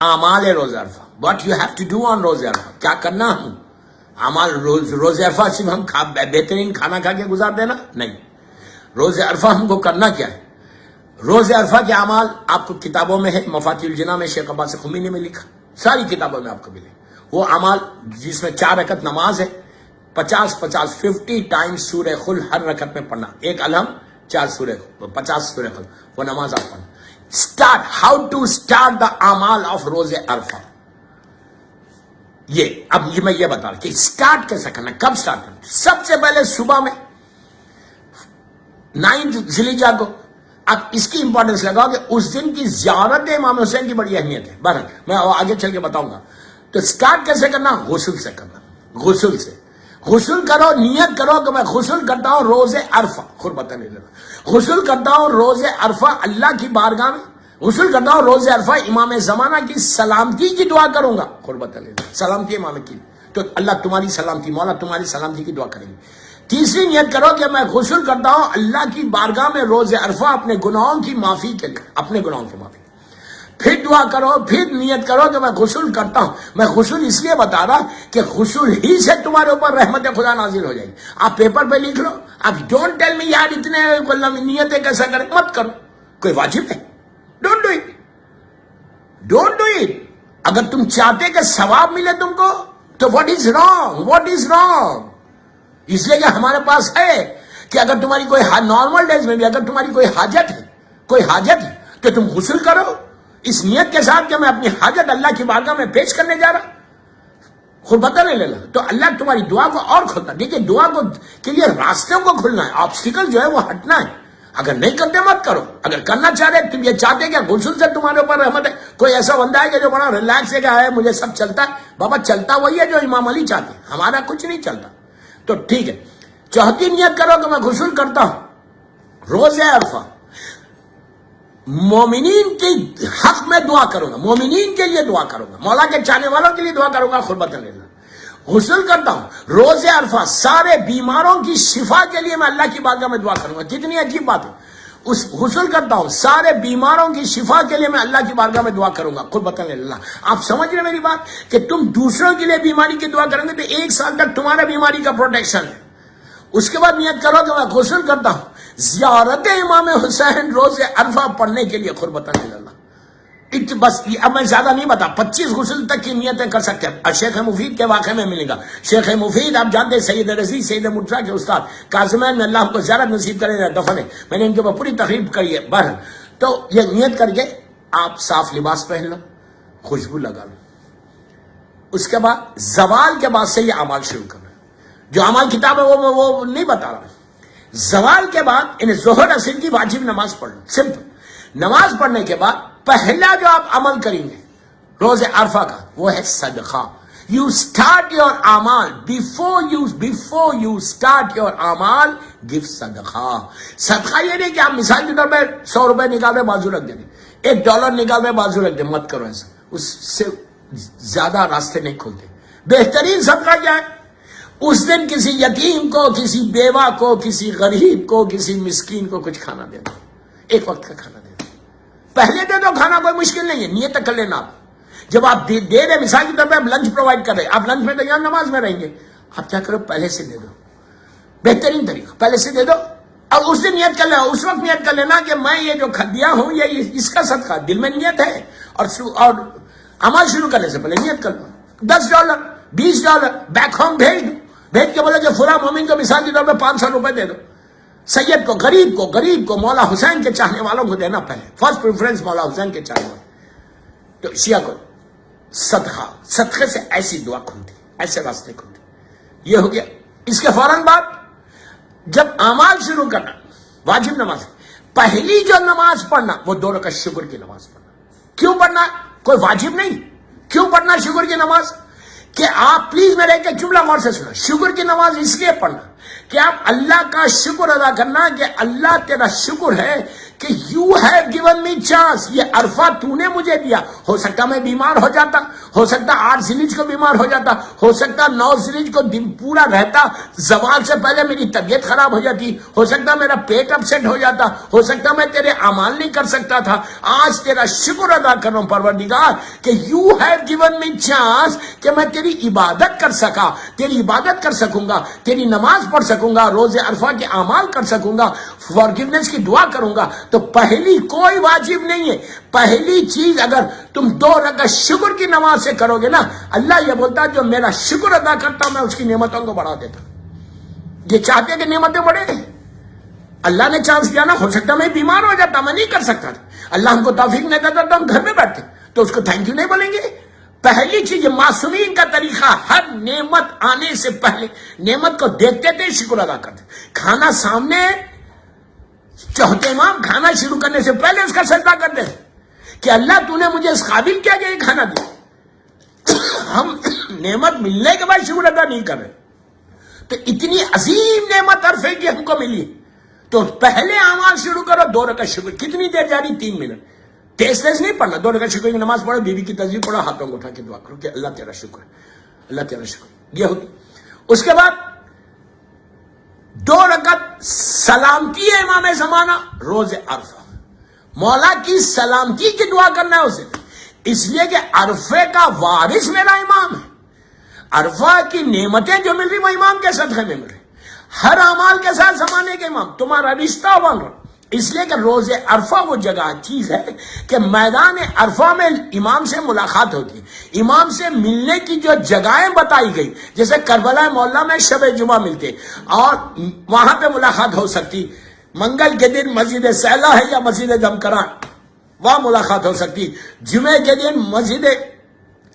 आमाल रोज़े अरफा, what you have to do on रोज़े अरफा, क्या करना हम अमाल रोज़े अरफा सिर्फ हम बेहतरीन खाना खा के गुजार देना नहीं। रोज़े अरफा हमको करना क्या है? रोज़े अरफा के अमाल आपको किताबों में है, मफातिहुल जिना में शेख अब्बास खुमैनी में लिखा, सारी किताबों में आपको मिले। वो अमाल जिसमें 4 रकत नमाज है, 50 टाइम्स सूरह खुल हर रकत में पढ़ना, एक अलहम 4 सूरह 50 सूरह खुल, वो नमाज आप पढ़ना। Start, how to start the अमाल ऑफ रोज़े अरफा, ये अब मैं ये बता रहा कि स्टार्ट कैसे करना, कब स्टार्ट करना। सबसे पहले सुबह में 9 ज़िलहिज्जा को अब इसकी इंपॉर्टेंस लगाओ कि उस दिन की ज़ियारत इमाम हुसैन की बड़ी अहमियत है। बहरहाल मैं आगे चल के बताऊंगा। तो स्टार्ट कैसे करना? गुस्ल से करना, गुस्ल से। गुस्ल करो, नियत करो कि मैं गुस्ल करता हूं रोज़े अरफा, खुद बता नहीं लेना, गुस्ल करता हूं रोज़े अरफा अल्लाह की बारगाह में, गुस्ल करता हूं रोज़े अरफा इमाम ज़माना की सलामती की दुआ करूंगा, खुद बता लेना, सलामती इमाम की, तो अल्लाह तुम्हारी सलामती, मौला तुम्हारी सलामती की दुआ करेंगे। तीसरी नियत करो कि मैं गुस्ल करता हूं अल्लाह की बारगाह में रोज़े अरफा अपने गुनाहों की माफी के लिए, अपने गुनाहों की माफी। फिर दुआ करो, फिर नियत करो कि मैं गुस्ल करता हूं। मैं गुस्ल इसलिए बता रहा कि गुस्ल ही से तुम्हारे ऊपर रहमत खुदा नाजिल हो जाएगी। आप पेपर पे लिख लो, आप डोंट टेल मी यार इतने नियतें कैसे करें, मत करो, कोई वाजिब है, don't do it, don't do it. अगर तुम चाहते कि सवाब मिले तुमको तो what is wrong, what is wrong? इसलिए कि हमारे पास है कि अगर तुम्हारी कोई नॉर्मल डेज में भी अगर तुम्हारी कोई हाजत है, कोई हाजत है, तो तुम गुस्ल करो इस नियत के साथ कि मैं अपनी हाजत अल्लाह की बारगाह में पेश करने जा रहा, खुद पता नहीं लेना, तो अल्लाह तुम्हारी दुआ को और खोलता। देखिए दुआ को के लिए रास्ते को खुलना है, ऑब्स्टिकल जो है वो हटना है। अगर नहीं करते मत करो, अगर करना चाह रहे तुम ये चाहते क्या गुस्ल से तुम्हारे ऊपर रहमत है। कोई ऐसा बंदा है कि जो बड़ा रिलैक्स है, क्या है मुझे सब चलता है, बाबा चलता वही है जो इमाम अली चाहते, हमारा कुछ नहीं चलता। तो ठीक है, चौथी नियत करो कि मैं गुस्ल करता हूं रोज़े अरफा, मोमिनीन के हक में दुआ करूंगा, मोमिनीन के लिए दुआ करूंगा, मौला के चाहने वालों के लिए दुआ करूंगा, खुद बता लेना। गुस्ल करता हूं रोज़े अरफा, सारे बीमारों की शिफा के लिए मैं अल्लाह की बारगाह में दुआ करूंगा। कितनी अजीब बात है, उस गुस्ल करता हूं सारे बीमारों की शिफा के लिए मैं अल्लाह की बारगाह में दुआ करूंगा, खुद बता लेना। आप समझ रहे मेरी बात कि तुम दूसरों के लिए बीमारी की दुआ करेंगे तो 1 साल तक तुम्हारा बीमारी का प्रोटेक्शन है। उसके बाद नियत करो कि मैं गुस्ल करता हूं ज़ियारत इमाम हुसैन रोज़े अरफा पढ़ने के लिए, खुद बता लेना। बस अब मैं ज्यादा नहीं बता, 25 गुस्ल तक की नियतें कर सकते हैं। शेख मुफीद के वाक़े में मिलेगा। शेख मुफीद आप जानते हैं सैयद रज़ी सैयद मुर्तज़ा के उस्ताद काज़िमैन में, अल्लाह को ज़्यादा नसीब करे, दफन है, मैंने इनके ऊपर पूरी तकरीब करी है। बहर तो ये नियत करके आप साफ लिबास पहन लो, खुशबू लगा लो, उसके बाद जवाल के बाद से ये अमाल शुरू करना। जो अमाल किताब है वो नहीं बता रहा। जवाल के बाद इन ज़ोहर असर की वाजिब नमाज पढ़ लो, सिंपल। नमाज पढ़ने के बाद पहला जो आप अमल करेंगे रोज़े अरफा का वो है सदका। यू स्टार्ट योर अमाल बिफोर यू स्टार्ट योर अमाल, गिव सदका। सदका ये नहीं कि आप मिसाल के तौर पर 100 रुपए निकाल रहे बाजू रख देंगे, $1 निकाल रहे बाजू रख दे, मत करो ऐसा, उससे ज्यादा रास्ते नहीं खुलते। बेहतरीन सदका क्या है? उस दिन किसी यतीम को, किसी बेवा को, किसी गरीब को, किसी मिस्कीन को कुछ खाना दे दो, एक वक्त का खाना दे दो। पहले दे दो खाना, कोई मुश्किल नहीं है, नियत कर लेना आप। जब आप दे रहे, मिसाल के तौर पर आप लंच प्रोवाइड कर रहे, आप लंच में तैयार नमाज में रहेंगे, आप क्या करो पहले से दे दो, बेहतरीन तरीका पहले से दे दो। और उस दिन नियत कर लेना, उस वक्त नियत कर लेना कि मैं ये जो दिया हूं ये इसका सदका, दिल में नियत है। और अमल शुरू करने से पहले नियत कर लो, $10 $20 बैक होम भेज के बोले जो फुला मोमिन को मिसाल के तौर पर 500 रुपए दे दो, सैयद को, गरीब को, मौला हुसैन के चाहने वालों को देना पहले, फर्स्ट प्रेफरेंस मौला हुसैन के चाहने वाले। तो शिया को सदके से ऐसी दुआ खुलती, ऐसे रास्ते खुलते। ये हो गया। इसके फौरन बाद जब अमाल शुरू करना, वाजिब नमाज, पहली जो नमाज पढ़ना वो 2 रकात शुक्र की नमाज पढ़ना। क्यों पढ़ना? कोई वाजिब नहीं, क्यों पढ़ना शुक्र की नमाज? कि आप प्लीज मेरे एक जुमला गौर से सुना, शुक्र की नमाज इसलिए पढ़ना कि आप अल्लाह का शुक्र अदा करना कि अल्लाह तेरा शुक्र है کہ you have given me chance, یہ عرفہ تو نے مجھے دیا. ہو سکتا میں بیمار ہو جاتا، ہو سکتا 8 ذیلحج کو بیمار ہو جاتا، ہو سکتا 9 ذیلحج کو دن پورا رہتا، زوال سے پہلے میری طبیعت خراب ہو جاتی، ہو سکتا میرا پیٹ اپسیٹ ہو جاتا، ہو سکتا میں تیرے اعمال نہیں کر سکتا تھا. آج تیرا شکر ادا کر رہا ہوں پروردگار کہ you have given me chance کہ میں تیری عبادت کر سکا، تیری عبادت کر سکوں گا، تیری نماز پڑھ سکوں گا، روز عرفہ کے اعمال کر سکوں گا، فارگیونیس کی دعا کروں گا. تو پہلی کوئی واجب نہیں ہے. پہلی چیز اگر تم 2 رکعت شکر کی نماز سے کرو گے نا، اللہ یہ بولتا ہے جو میرا شکر ادا کرتا میں اس کی نعمتوں کو بڑھا دیتا. یہ چاہتے ہیں کہ نعمتیں بڑھے، اللہ نے چانس دیا نا. ہو سکتا میں بیمار ہو جاتا، میں نہیں کر سکتا تھا، اللہ ہم کو توفیق نہیں دیتا تو ہم گھر میں بیٹھتے، تو اس کو تھینک یو نہیں بولیں گے. پہلی چیز معصومین کا طریقہ، ہر نعمت آنے سے پہلے نعمت کو دیکھتے تھے، شکر ادا کرتے. کھانا سامنے چوتھے امام کھانا شروع کرنے سے پہلے اس کا سجدہ کرتے ہیں کہ اللہ تو نے مجھے اس قابل کیا کہ یہ کھانا دیا. ہم نعمت ملنے کے بعد شکر ادا نہیں کر رہے. تو اتنی عظیم نعمت عرفے کی ہم کو ملی، تو پہلے اعمال شروع کرو. 2 رکعت شکر. کتنی دیر جاری؟ 3 منٹ. تیز نہیں پڑھنا. 2 رکعت شکر کی نماز پڑھو، بیوی کی تسبیح پڑھو، ہاتھوں کو اٹھا کے دعا کرو کہ اللہ تیرا شکر ہے، اللہ تیرا شکر. یہ ہوگی. اس کے بعد 2 رکعت سلامتی ہے امام زمانہ روز عرفہ. مولا کی سلامتی کی دعا کرنا ہے اسے، اس لیے کہ عرفے کا وارث میرا امام ہے. عرفہ کی نعمتیں جو مل رہی وہ امام کے صدقے میں مل رہی. ہر اعمال کے ساتھ زمانے کے امام تمہارا رشتہ بن رہا. اس لیے کہ روز عرفہ وہ جگہ چیز ہے کہ میدان عرفہ میں امام سے ملاقات ہوتی ہے. امام سے ملنے کی جو جگہیں بتائی گئی، جیسے کربلا مولا میں شب جمعہ ملتے اور وہاں پہ ملاقات ہو سکتی. منگل کے دن مسجد سیلا ہے یا مسجد دمکران، وہاں ملاقات ہو سکتی. جمعے کے دن مسجد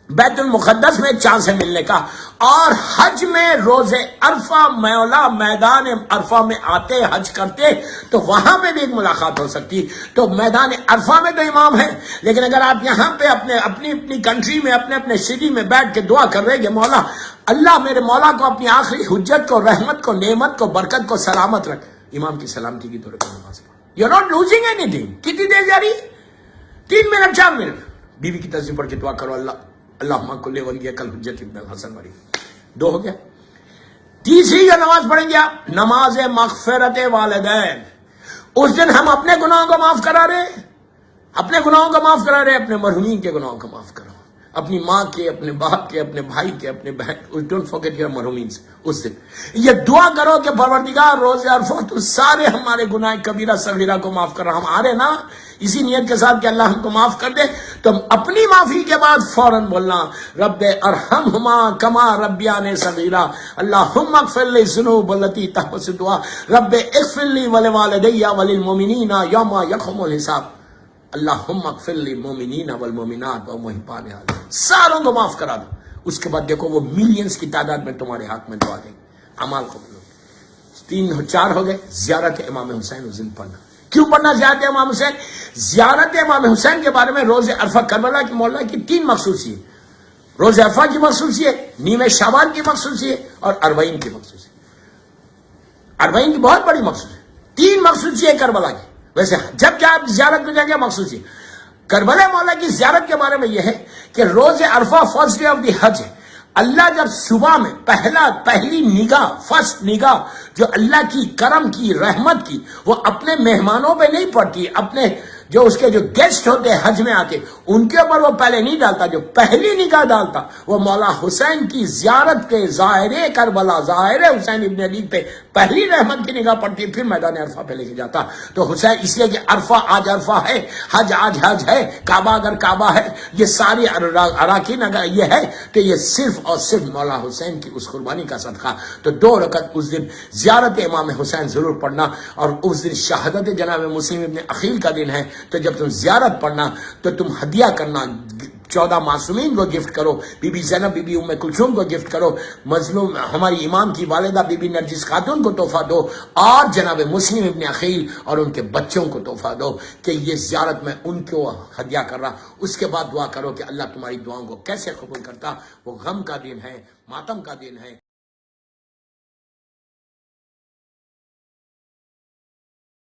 بیت المقدس میں چاند سے ملنے کا. اور حج میں روز عرفہ مولا میدان عرفہ میں آتے حج کرتے تو وہاں پہ بھی ایک ملاقات ہو سکتی. تو میدان عرفہ میں تو امام ہے، لیکن اگر آپ یہاں پہ اپنی کنٹری میں اپنے سٹی میں بیٹھ کے دعا کر رہے کہ مولا اللہ میرے مولا کو اپنی آخری حجت کو، رحمت کو، نعمت کو، برکت کو سلامت رکھ. امام کی سلامتی کی دعا نماز پڑھو. You are not losing anything. کتنی دیر جاری؟ 3 منٹ 4 منٹ. بیوی کی تسبیح پڑھ کے دعا کرو، اللہم کل ولیک الحجۃ ابن الحسن مری. 2 ہو گیا. تیسری جو نماز پڑھیں گے آپ، نماز مغفرت والدین. اس دن ہم اپنے گناہوں کو معاف کرا رہے، اپنے گناہوں کو معاف کرا رہے، اپنے مرحومین کے گناہوں کو معاف کرو. اپنی ماں کے، اپنے باپ کے، اپنے بھائی کے، اپنے بہن. ڈونٹ فارگیٹ یور مرحومین. اس دن یہ دعا کرو کہ پروردگار روز عرفہ تو سارے ہمارے گناہ کبیرہ صغیرہ کو معاف کر رہا. ہم آ رہے نا اسی نیت کے ساتھ کہ اللہ ہم کو معاف کر دے، تو اپنی معافی کے بعد فوراً بولنا رب ارحمہما کما ربیانی صغیرا، اللہم اغفر لی الذنوب التی تحبس الدعاء، رب اغفر لی ولوالدی وللمؤمنین یوم یقوم الحساب، اللہم اغفر لی المؤمنین والمؤمنات ومحبان عالم. ساروں کو معاف کرا دو. اس کے بعد دیکھو وہ ملینز کی تعداد میں تمہارے ہاتھ میں دعا دیں گے. اعمال قبول ہو. 3 4 ہو گئے. زیارت امام حسین اس دن پڑھنا. کیوں پڑھنا زیارت امام حسین؟ زیارت امام حسین کے بارے میں روز عرفہ کربلا کی مولا کی 3 مخصوصیت. روز عرفہ کی مخصوصیت، نیمہ شعبان کی مخصوصیت اور 40 کی مخصوصیت. 40 کی بہت بڑی مخصوصیت. 3 مخصوصیت کربلا کی. ویسے جب کیا آپ زیارت میں جائیں گے مخصوصیت کربلا مولا کی زیارت کے بارے میں یہ ہے کہ روز عرفہ فرسٹ ڈے آف دی حج ہے. اللہ جب صبح میں پہلی نگاہ، فرسٹ نگاہ جو اللہ کی کرم کی، رحمت کی، وہ اپنے مہمانوں پہ نہیں پڑتی، اپنے جو اس کے جو گیسٹ ہوتے ہیں حج میں آتے ان کے اوپر وہ پہلے نہیں ڈالتا. جو پہلی نگاہ ڈالتا وہ مولا حسین کی زیارت کے ظاہر کربلا، ظاہر حسین ابن علی پہ پہلی رحمت کی نگاہ پڑتی، پھر میدان عرفہ پہ لے کے جاتا. تو حسین اس لیے کہ عرفہ آج عرفہ ہے، حج آج حج ہے، کعبہ اگر کعبہ ہے، یہ ساری اراکین اگر یہ ہے تو یہ صرف اور صرف مولا حسین کی اس قربانی کا صدقہ. تو 2 رکعت اس دن زیارت امام حسین ضرور پڑھنا. اور اس دن شہادت جناب مسلم ابن عقیل کا دن ہے، تو جب تم زیارت پڑھنا تو تم ہدیہ کرنا، 14 معصومین کو گفٹ کرو، بی بی زینب، بی بی ام کلثوم کو گفٹ کرو، مظلوم ہماری امام کی والدہ بی بی نرجس خاتون کو تحفہ دو، اور جناب مسلم ابن عقیل اور ان کے بچوں کو تحفہ دو کہ یہ زیارت میں ان کو ہدیہ کر رہا. اس کے بعد دعا کرو کہ اللہ تمہاری دعاؤں کو کیسے قبول کرتا. وہ غم کا دن ہے، ماتم کا دن ہے.